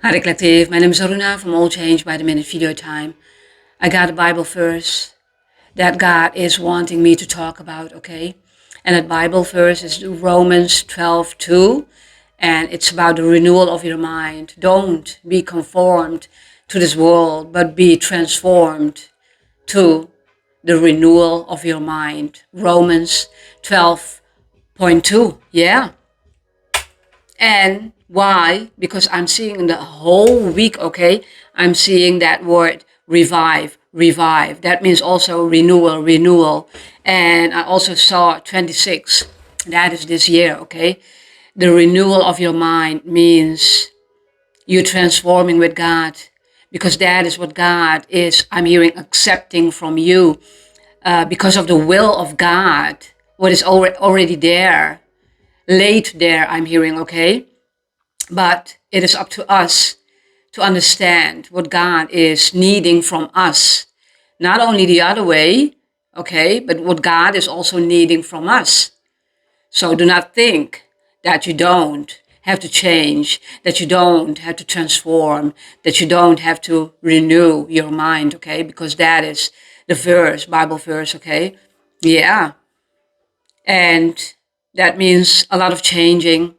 Hi Collective, my name is Aruna from All Change by the Minute Video Time. I got a Bible verse that God is wanting me to talk about, okay? And that Bible verse is Romans 12:2, and it's about the renewal of your mind. Don't be conformed to this world, but be transformed to the renewal of your mind. Romans 12:2, yeah. And why? Because I'm seeing the whole week, okay? I'm seeing that word revive, revive. That means also renewal, renewal. And I also saw 26. That is this year, okay? The renewal of your mind means you transforming with God, because that is what God is, I'm hearing, accepting from you, because of the will of God, what is already there, laid there, I'm hearing, okay? But it is up to us to understand what God is needing from us. Not only the other way, okay, but what God is also needing from us. So do not think that you don't have to change, that you don't have to transform, that you don't have to renew your mind, okay? Because that is the verse, Bible verse, okay? Yeah. And that means a lot of changing.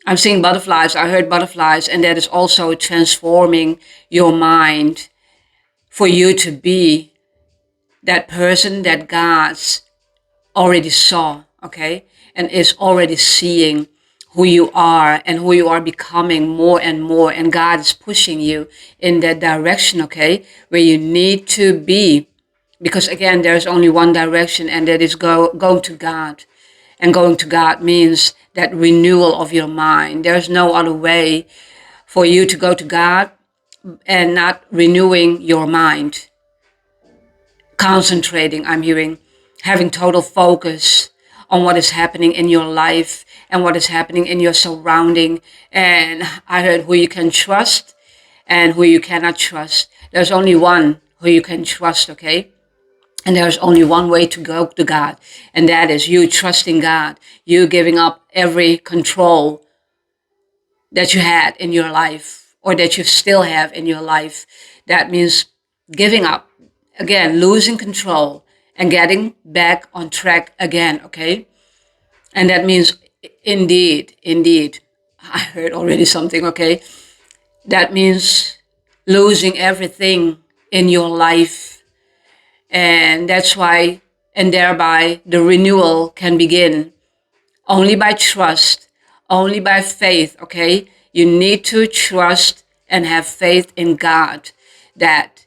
I'm seeing butterflies. I heard butterflies, and that is also transforming your mind for you to be that person that God's already saw, okay? And is already seeing who you are and who you are becoming more and more. And God is pushing you in that direction, okay? Where you need to be. Because again, there's only one direction, and that is going to God. And going to God means that renewal of your mind. There's no other way for you to go to God and not renewing your mind. Concentrating, I'm hearing, having total focus on what is happening in your life and what is happening in your surrounding. And I heard who you can trust and who you cannot trust. There's only one who you can trust, okay? And there's only one way to go to God, and that is you trusting God, you giving up every control that you had in your life or that you still have in your life. That means giving up, again, losing control and getting back on track again, okay? And that means indeed, I heard already something, okay? That means losing everything in your life. And that's why, and thereby, the renewal can begin only by trust, only by faith, okay? You need to trust and have faith in God that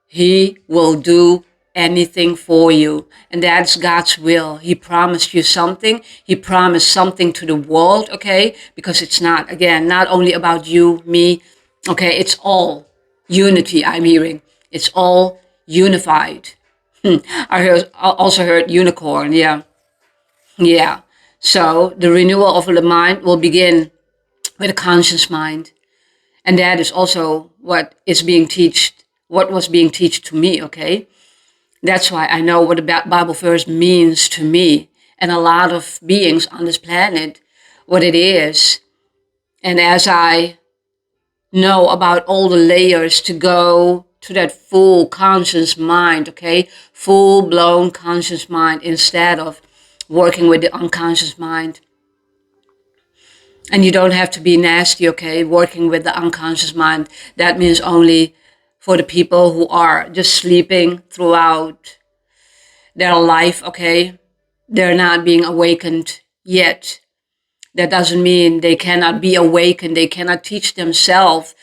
He will do anything for you. And that's God's will. He promised you something. He promised something to the world, okay? Because it's not, again, not only about you, me, okay? It's all unity, I'm hearing. It's all unified. I also heard unicorn. Yeah. Yeah. So the renewal of the mind will begin with a conscious mind. And that is also what is being taught, what was being taught to me, okay? That's why I know what the Bible verse means to me and a lot of beings on this planet, what it is. And as I know about all the layers to go to that full conscious mind, okay? Full-blown conscious mind instead of working with the unconscious mind. And you don't have to be nasty, okay? Working with the unconscious mind. That means only for the people who are just sleeping throughout their life, okay? They're not being awakened yet. That doesn't mean they cannot be awakened. They cannot teach themselves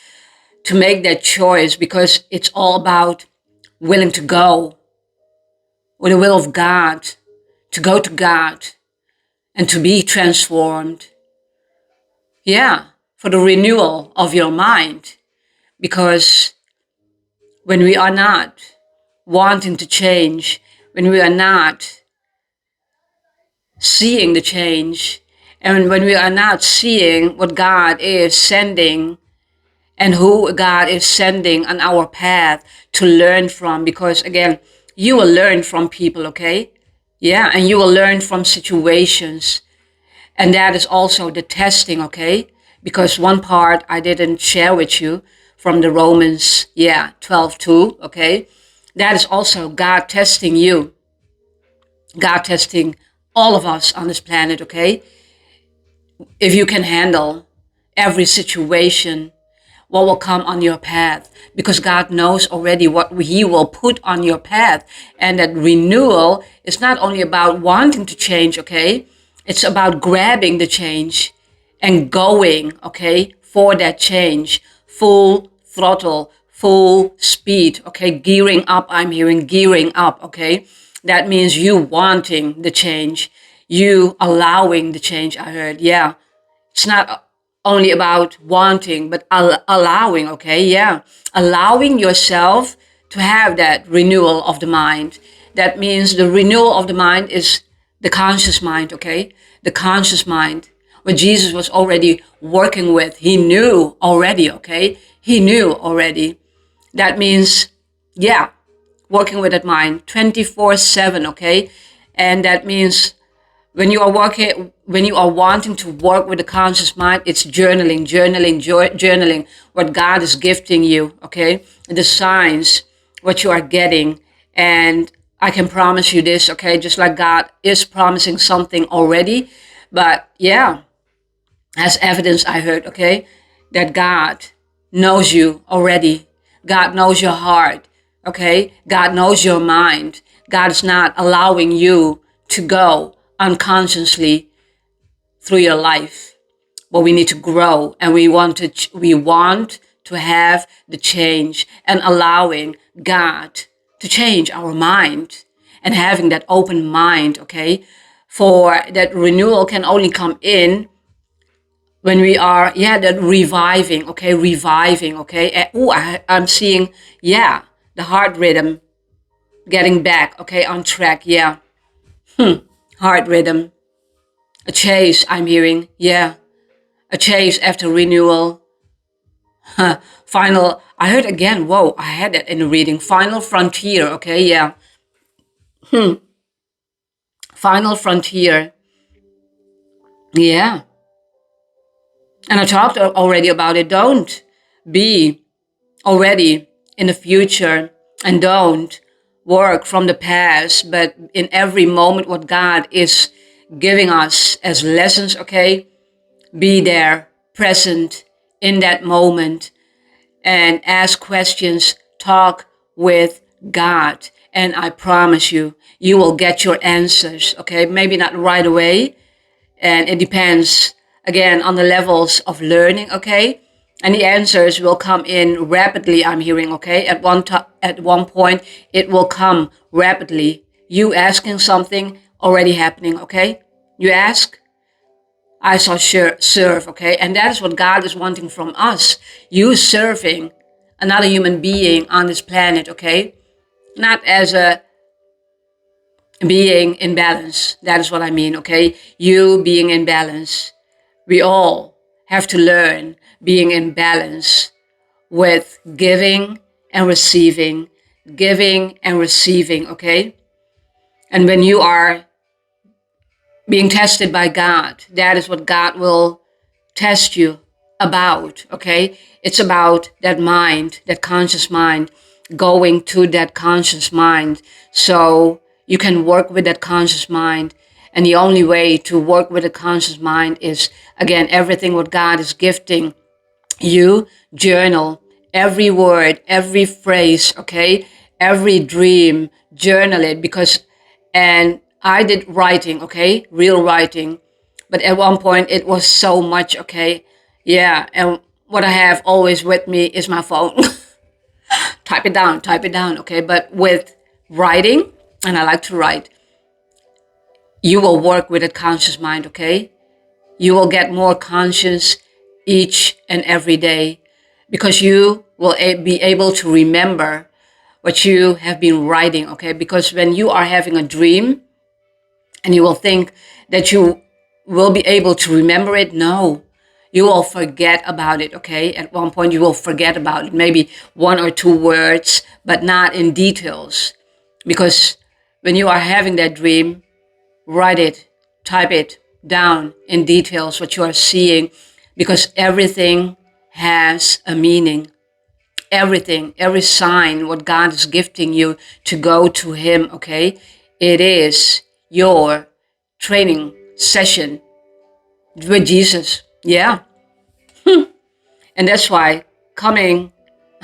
to make that choice, because it's all about willing to go with the will of God, to go to God and to be transformed. Yeah, for the renewal of your mind. Because when we are not wanting to change, when we are not seeing the change, and when we are not seeing what God is sending and who God is sending on our path to learn from, because again, you will learn from people, okay? Yeah, and you will learn from situations. And that is also the testing, okay? because one part I didn't share with you from the Romans, 12:2, okay? That is also God testing you, God testing all of us on this planet, okay? If you can handle every situation, what will come on your path, because God knows already what He will put on your path. And that renewal is not only about wanting to change, okay? It's about grabbing the change and going, okay, for that change. Full throttle, full speed, okay? Gearing up, I'm hearing gearing up, okay? That means you wanting the change, you allowing the change, I heard, yeah. It's not only about wanting, but allowing, okay? Yeah. Allowing yourself to have that renewal of the mind. That means the renewal of the mind is the conscious mind, okay? The conscious mind. What Jesus was already working with, He knew already, okay? He knew already. That means, yeah, working with that mind 24/7, okay? And that means when you are wanting to work with the conscious mind, it's journaling what God is gifting you, okay? The signs, what you are getting. And I can promise you this, okay? Just like God is promising something already. But yeah, as evidence I heard, okay? That God knows you already. God knows your heart, okay? God knows your mind. God is not allowing you to go unconsciously through your life. But we need to grow, and we want to have the change, and allowing God to change our mind and having that open mind, okay? For that renewal can only come in when we are, that reviving, okay? Reviving, okay? I'm seeing, the heart rhythm getting back, okay, on track, yeah. Heart rhythm. A chase, I'm hearing, yeah. A chase after renewal. Final, I heard again, whoa, I had that in the reading. Final frontier, okay, yeah. Final frontier, yeah. And I talked already about it. Don't be already in the future, and don't work from the past, but in every moment what God is giving us as lessons, okay? Be there, present in that moment, and ask questions, talk with God. And I promise you, you will get your answers, okay? Maybe not right away, and it depends again on the levels of learning, okay? And the answers will come in rapidly, I'm hearing, okay? At one point it will come rapidly. You asking something already happening, okay? You ask, I shall serve, okay? And that is what God is wanting from us. You serving another human being on this planet, okay? Not as a being in balance. That is what I mean, okay? You being in balance. We all have to learn being in balance with giving and receiving, okay? And when you are being tested by God, that is what God will test you about, okay? It's about that mind, that conscious mind, going to that conscious mind so you can work with that conscious mind. And the only way to work with a conscious mind is, again, everything what God is gifting you, journal every word, every phrase, okay? Every dream, journal it, because, and I did writing, okay? Real writing. But at one point it was so much, okay? Yeah, and what I have always with me is my phone. Type it down, okay? But with writing, and I like to write, you will work with a conscious mind, okay? You will get more conscious each and every day, because you will be able to remember what you have been writing, okay? Because when you are having a dream and you will think that you will be able to remember it, no, you will forget about it, okay? At one point you will forget about it, maybe one or two words, but not in details. Because when you are having that dream, write it, type it down in details, what you are seeing, because everything has a meaning. Everything, every sign, what God is gifting you to go to Him, okay? It is your training session with Jesus. Yeah. And that's why coming,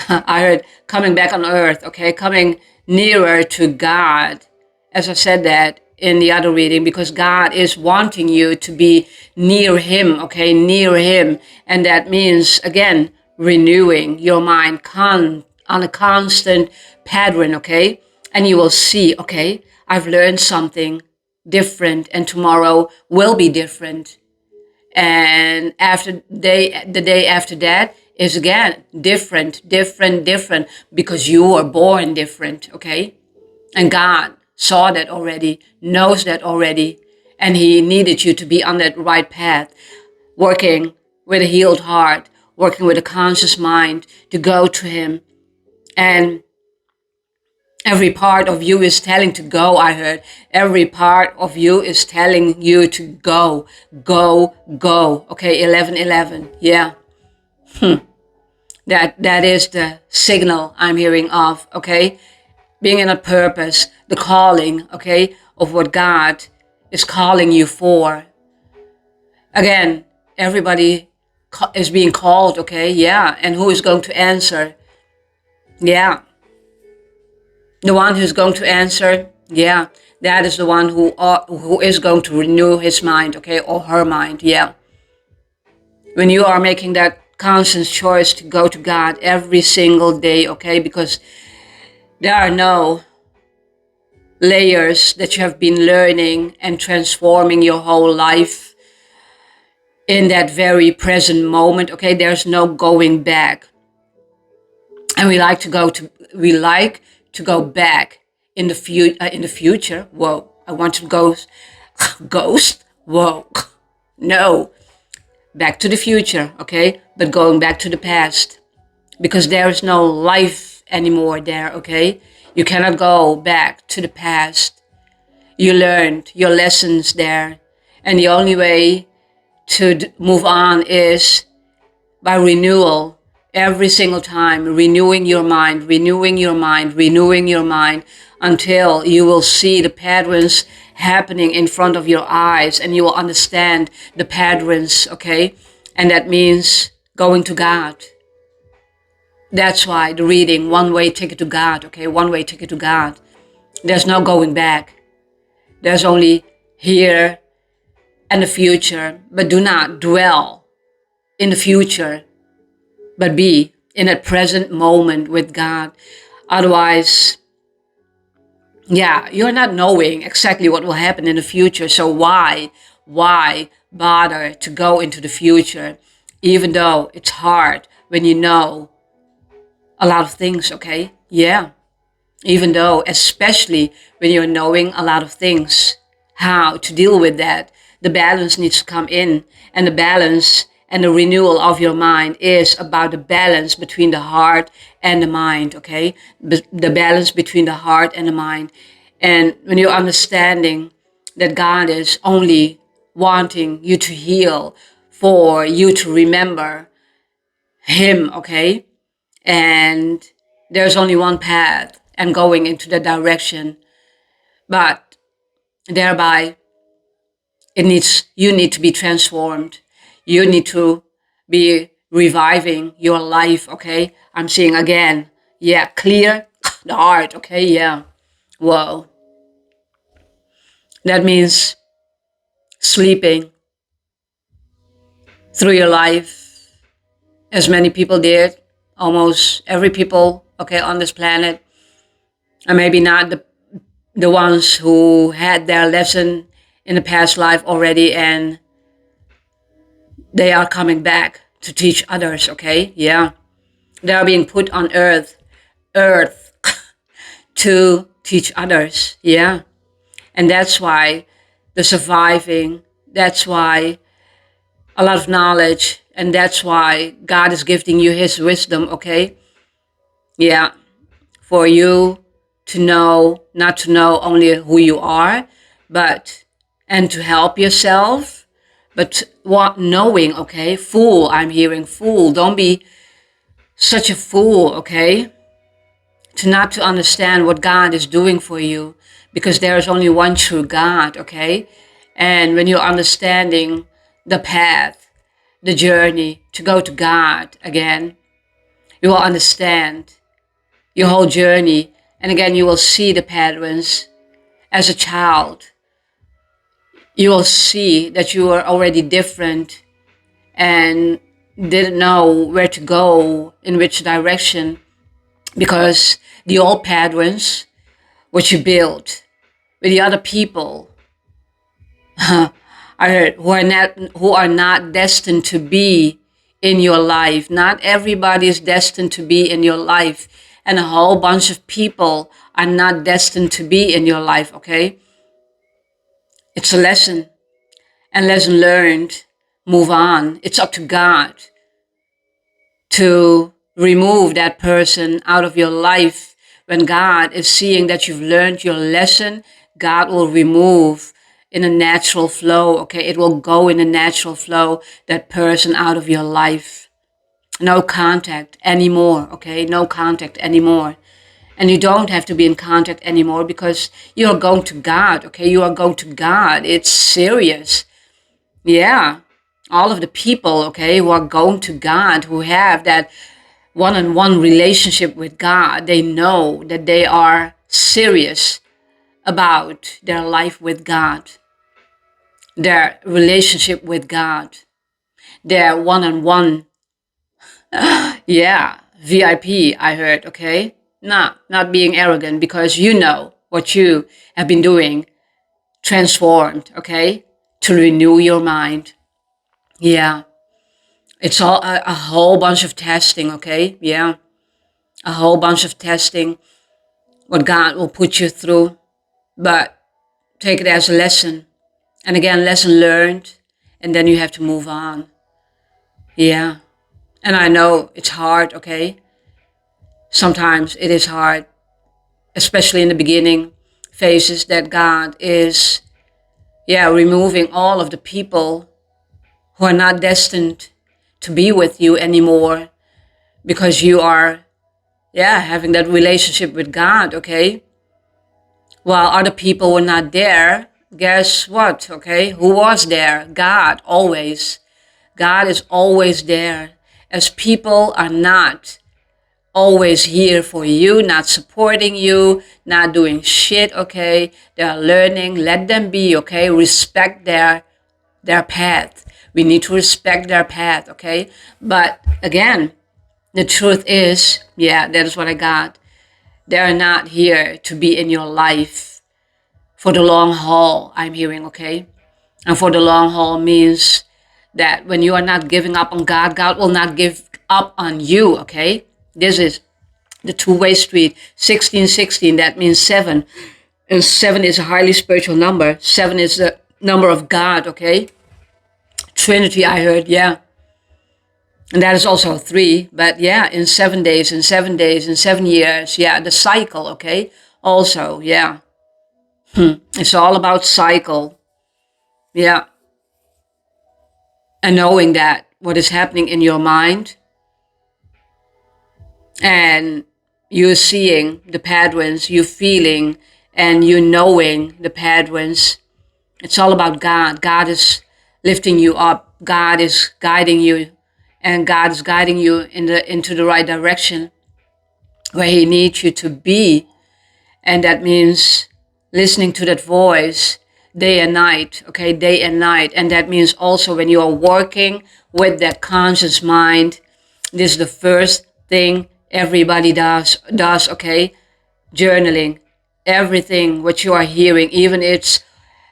I heard coming back on earth, okay? Coming nearer to God, as I said that in the other reading, because God is wanting you to be near Him, okay? Near Him. And that means, again, renewing your mind on a constant pattern, okay? And you will see, okay, I've learned something different, and tomorrow will be different. And the day after that is again different, different, different, because you were born different, okay? And God saw that already, knows that already, and He needed you to be on that right path, working with a healed heart, working with a conscious mind to go to Him. And every part of you is telling to go, I heard. Every part of you is telling you to go, go, go. Okay, 11:11. Yeah. That is the signal I'm hearing of, okay? Being in a purpose, the calling, okay, of what God is calling you for. Again, everybody is being called, okay? Yeah. And who is going to answer? Yeah. The one who's going to answer, yeah, that is the one who is going to renew his mind, okay, or her mind, yeah. When you are making that conscious choice to go to God every single day, okay, because there are no layers that you have been learning and transforming your whole life in that very present moment, okay, there's no going back. And we like to go back in the future. Whoa, I want to go ghost. Whoa, no, back to the future, okay, but going back to the past, because there is no life anymore there, okay. You cannot go back to the past. You learned your lessons there, and the only way to move on is by renewal. Every single time, renewing your mind, renewing your mind, renewing your mind, until you will see the patterns happening in front of your eyes, and you will understand the patterns, okay? And that means going to God. That's why the reading, one way ticket to God, okay? One way ticket to God. There's no going back. There's only here and the future, but do not dwell in the future, but be in a present moment with God. Otherwise, yeah, you're not knowing exactly what will happen in the future. So why bother to go into the future, even though it's hard when you know a lot of things, okay? Yeah, even though, especially when you're knowing a lot of things, how to deal with that, the balance needs to come in. And the balance and the renewal of your mind is about the balance between the heart and the mind, okay? The balance between the heart and the mind. And when you're understanding that God is only wanting you to heal, for you to remember Him, okay? And there's only one path and going into the direction, but thereby you need to be transformed. You need to be reviving your life, okay? I'm seeing again, yeah, clear the heart, okay? Yeah, whoa. That means sleeping through your life, as many people did, almost every people, okay, on this planet, and maybe not the ones who had their lesson in the past life already, and they are coming back to teach others, okay? Yeah. They are being put on earth to teach others. Yeah. And that's why the surviving, that's why a lot of knowledge, and that's why God is giving you His wisdom, okay? Yeah. For you to know, not to know only who you are, but, and to help yourself, But what knowing, okay? Fool, I'm hearing fool. Don't be such a fool, okay? To not to understand what God is doing for you, because there is only one true God, okay? And when you're understanding the path, the journey to go to God again, you will understand your whole journey. And again, you will see the patterns as a child. You will see that you are already different and didn't know where to go, in which direction, because the old patterns, what you built with the other people, are who are not destined to be in your life. Not everybody is destined to be in your life, and a whole bunch of people are not destined to be in your life. Okay, it's a lesson, and lesson learned. Move on. It's up to God to remove that person out of your life. When God is seeing that you've learned your lesson, God will remove in a natural flow, okay? It will go in a natural flow, that person out of your life. No contact anymore, okay? No contact anymore. And you don't have to be in contact anymore because you are going to God, okay? You are going to God. It's serious. Yeah. All of the people, okay, who are going to God, who have that one-on-one relationship with God, they know that they are serious about their life with God, their relationship with God, their one-on-one, yeah, VIP, I heard, okay? Not being arrogant, because you know what you have been doing, transformed, okay? To renew your mind. Yeah, it's all a whole bunch of testing, okay? Yeah, a whole bunch of testing, what God will put you through, but take it as a lesson. And again, lesson learned, and then you have to move on. Yeah. And I know it's hard, okay? Sometimes it is hard, especially in the beginning phases, that God is, yeah, removing all of the people who are not destined to be with you anymore, because you are, yeah, having that relationship with God, okay? While other people were not there, guess what, okay? Who was there? God, always. God is always there, as people are not always here for you, not supporting you, not doing shit, okay? They are learning. Let them be, okay? Respect their path. We need to respect their path, okay? But again, the truth is, yeah, that is what I got. They are not here to be in your life for the long haul, I'm hearing, okay? And for the long haul means that when you are not giving up on God, God will not give up on you, okay? This is the two-way street. 1616, that means seven. And seven is a highly spiritual number. Seven is the number of God, okay? Trinity, I heard, yeah. And that is also three. But yeah, in 7 days, in 7 days, in 7 years, yeah, the cycle, okay? Also, yeah. It's all about cycle. Yeah. And knowing that what is happening in your mind, and you seeing the patterns, you feeling and you knowing the patterns. It's all about God. God is lifting you up. God is guiding you, and God is guiding you into the right direction where He needs you to be. And that means listening to that voice day and night, okay, day and night. And that means also when you are working with that conscious mind, this is the first thing everybody does, okay? Journaling. Everything what you are hearing, even it's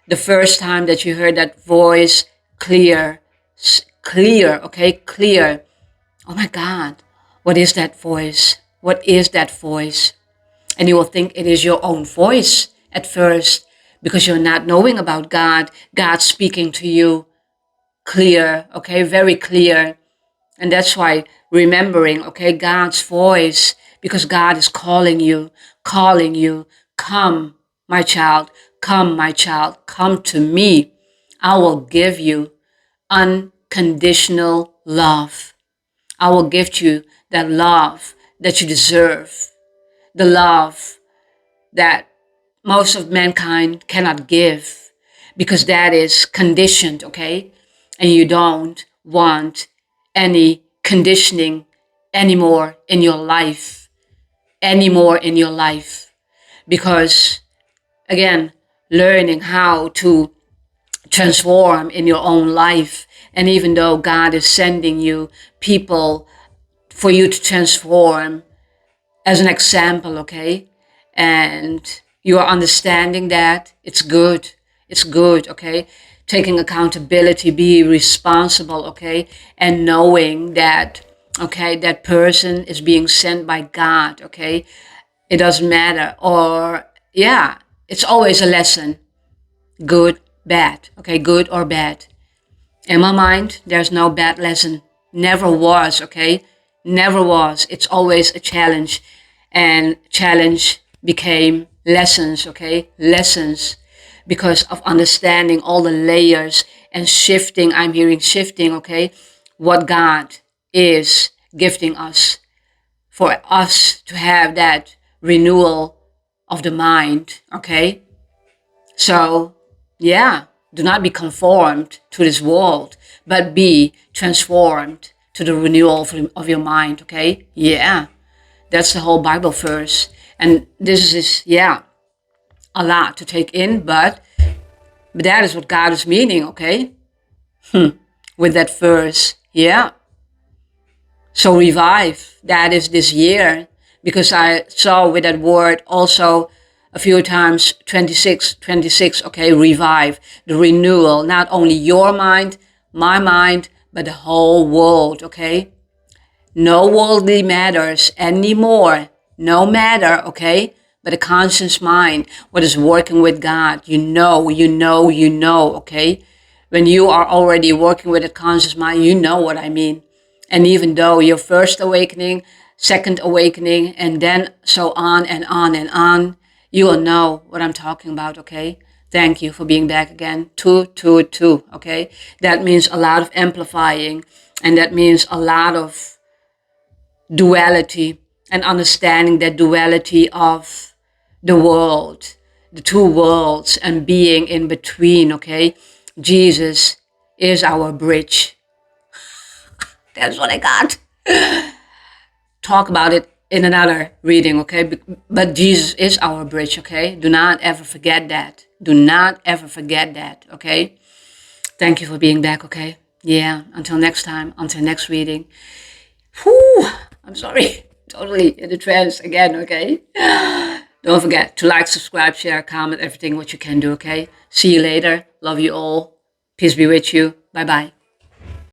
the first time that you heard that voice, clear, clear, okay, clear. Oh my God, what is that voice? What is that voice? And you will think it is your own voice at first, because you're not knowing about God. God speaking to you clear, okay, very clear. And that's why remembering, okay, God's voice, because God is calling you, come, my child, come to me. I will give you unconditional love. I will gift you that love that you deserve, the love that most of mankind cannot give, because that is conditioned, okay? And you don't want any conditioning anymore in your life, because again, learning how to transform in your own life. And even though God is sending you people for you to transform as an example, okay? And you are understanding that it's good. It's good, okay? Taking accountability, be responsible, okay? And knowing that, okay, that person is being sent by God, okay? It doesn't matter. Or, yeah, it's always a lesson. Good, bad, okay? Good or bad. In my mind, there's no bad lesson. Never was, okay? Never was. It's always a challenge. And challenge became lessons, okay? Lessons because of understanding all the layers and shifting. I'm hearing shifting, okay? What God is gifting us for us to have that renewal of the mind, okay? So, yeah, do not be conformed to this world, but be transformed to the renewal of your mind, okay? Yeah, that's the whole Bible verse. And this is, yeah, a lot to take in, but that is what God is meaning, okay? With that verse, yeah. So revive, that is this year, because I saw with that word also a few times 26, 26. Okay, revive, the renewal, not only your mind, my mind, but the whole world, okay? No worldly matters anymore, no matter, okay? But a conscious mind, what is working with God, okay? When you are already working with a conscious mind, you know what I mean. And even though your first awakening, second awakening, and then so on and on and on, you will know what I'm talking about, okay? Thank you for being back again. 222, okay? That means a lot of amplifying, and that means a lot of duality and understanding that duality of the world, the two worlds, and being in between, okay? Jesus is our bridge. That's what I got. Talk about it in another reading, okay? But Jesus is our bridge, okay? Do not ever forget that. Do not ever forget that, okay? Thank you for being back, okay? Yeah, until next time, until next reading. Whew, I'm sorry. Totally in the trance again, okay? Don't forget to like, subscribe, share, comment, everything what you can do, okay? See you later. Love you all. Peace be with you. Bye-bye.